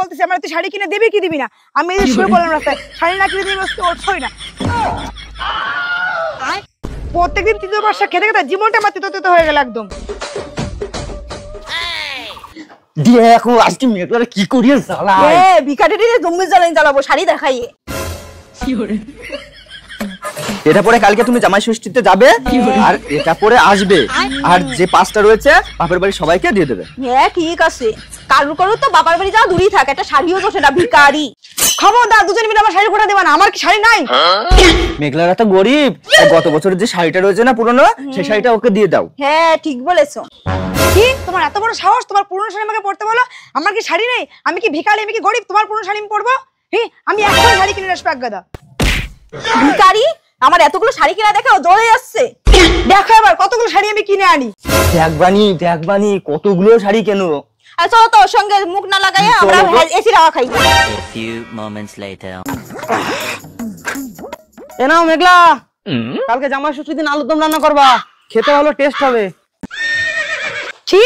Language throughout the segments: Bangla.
বলতেছি আমার তুই শাড়ি কিনে দিবি কি দিবি না? আমি এই যে শুয়ে পড়লাম রাস্তায়, শাড়ি না কিনে দিবি ওঠই না। প্রত্যেকদিন তৃতীয় বর্ষা খেতে খেতে জীবনটা আমার তিতো হয়ে গেল একদম। দেখো আজকে মেয়েটারে কি করিয়ে জ্বালাই। ভিখারিরে জম্বি জ্বালাই জ্বালাবো শাড়ি দেখাইয়ে। এটা পরে কালকে তুমি জামাই ষষ্ঠীতে যাবে আর এটা পরে আসবে, আর যে পাঁচটা রয়েছে বাপের বাড়ি সবাইকে দিয়ে দেবে। হ্যাঁ ঠিক আছে, কারু কারু তো বাবার বাড়ি যাওয়া দূরেই থাকে, একটা শাড়িও তো সেটা ভিখারি। খবরদার দুজনে মিলে আমার শাড়ি কোটা দেবা না, আমার কি শাড়ি নাই? মেঘলারা তো গরিব, গত বছরের যে শাড়িটা রয়েছে না পুরনো, সেই শাড়িটা ওকে দিয়ে দাও। হ্যাঁ ঠিক বলেছো। কি তোমার এত বড় সাহস, তোমার পুরনো শাড়ি আমাকে পরতে বলো? আমার কি শাড়ি নেই? আমি কি ভিখারি, আমি কি গরিব? তোমার পুরনো শাড়ি আমি পরবো? আমি এখন শাড়ি কিনে আসবো একগাদা। ভিখারি আমার এতগুলো শাড়ি কিনা দেখে ও জ্বলে যাচ্ছে। দেখো এবার কতগুলো শাড়ি আমি কিনে আনি। দেখবানি কতগুলো শাড়ি কেন। চলো তো ওর সঙ্গে মুখ না লাগাইয়া আমরা এসি রাখা খাই। A few moments later. এ নাও মেঘলা, কালকে জামাই ষষ্ঠীর দিন আলুর দম রান্না করবা, খেতে ভালো টেস্ট হবে। কি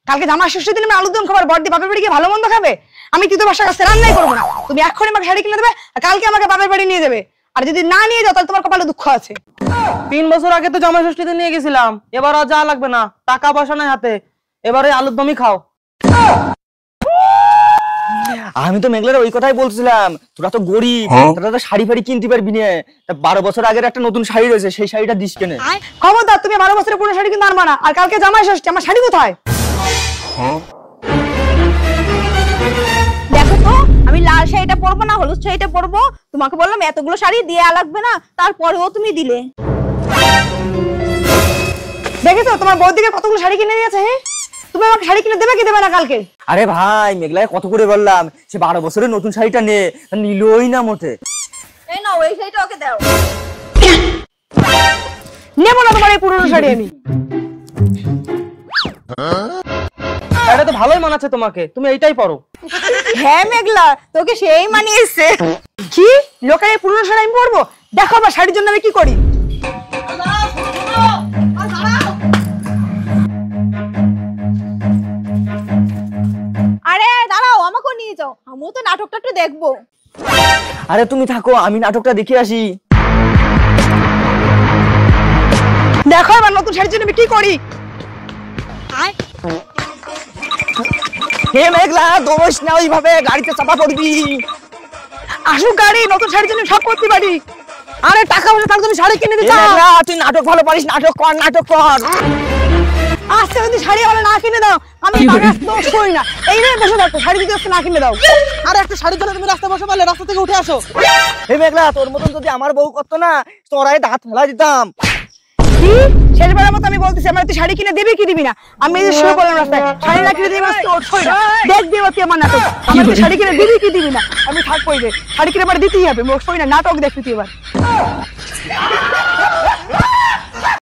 কালকে জামাই ষষ্ঠীর দিন আমি আলুর দম খাবার বড়দি বাপের বাড়ি গিয়ে ভালো মন্দ খাবে? আমি তৃতীয় বর্ষার কাছে রান্নাই করবো না। তুমি এক্ষুনি আমাকে শাড়ি কিনে দেবে আর কালকে আমাকে বাপের বাড়ি নিয়ে যাবে, আর যদি না নিয়ে যাও তাহলে তোমার কপালে দুঃখ আছে। 3 বছর আগে তো জামাই ষষ্ঠীতে নিয়ে গেছিলাম, এবার আর যা লাগবে না, টাকা পয়সা নাই হাতে, এবারে আলুর দমই খাও। আমি তো মেঘলার ওই কথাই বলছিলাম, তোরা তো গরিব, তোরা তো শাড়ি ফাড়ি কিনতে পারবি না, তা 12 বছর আগের একটা নতুন শাড়ি রয়েছে, সেই শাড়িটা দিস কেন? খবরদার তুমি 12 বছরের পুরনো শাড়ি কিন্তু আনবা না। আর কালকে জামাই ষষ্ঠী, আমার শাড়ি কোথায়? দেখো তো আমি লাল শাড়িটা পরবো না হলুদ শাড়িটা পরবো, তোমাকে বললাম এতগুলো শাড়ি দিয়ে লাগবে না, তারপরেও তুমি দিলে। দেখেছো তোমার বৌদিকে কতগুলো শাড়ি কিনে দিয়েছে। তুমি আমাকে শাড়ি কিনে দেবে কি দেবে না কালকে? আরে ভাই মেঘলায় কত করে বললাম, সে 12 বছরের নতুন শাড়িটা নিলই না মোটে। এই নাও এই শাড়িটা ওকে দাও। নেবো না তোমার এই পুরনো শাড়ি আমি। এটা তো ভালোই মানাচ্ছে তোমাকে, তুমি এইটাই পরো। হ্যাঁ মেঘলা তোকে সেই মানিয়েছে। কি লোকের এই পুরনো শাড়ি আমি পরবো? দেখো আবার শাড়ির জন্য আমি কি করি। আরে দাঁড়াও, আমাকেও নিয়ে যাও, আমিও তো নাটকটা একটু দেখবো। আরে তুমি থাকো, আমি নাটকটা দেখে আসি। দেখো এবার নতুন শাড়ির জন্য আমি কি করি। হে মেঘলা দোষ না, ওইভাবে গাড়িতে চাপা পড়বি। আসুক গাড়ি, নতুন শাড়ির জন্য সব করতে পারি। আরে টাকা পয়সা থাকলে তুমি শাড়ি কিনে দিতে। তুই নাটক ভালো পারিস, নাটক কর। আজকে যদি শাড়ি আমার না কিনে দাও আমি দোষই না, এইভাবে বসে থাকো, শাড়ি যদি আজকে না কিনে দাও। আর একটা শাড়ির জন্য তুমি রাস্তায় বসে পারলে, রাস্তা থেকে উঠে আসো। হে মেঘলা তোর মতন যদি আমার বউ করতো না, তোরাই দাঁত ফেলা দিতাম। কি শেষবারের মতো আমি বলতেছি আমার তুই শাড়ি কিনে দিবি কি দিবি না? আমি এই যে শুয়ে পড়লাম রাস্তায়, শাড়ি না কিনে দিবি ওঠই না। দেখবি তুই আমার নাটক, আমার তুই শাড়ি কিনে দিবি কি দিবি না? আমি থাকবোই রে, শাড়ি কিনে এবার দিতেই হবে, ওঠই না, নাটক দেখবি তুই এবার।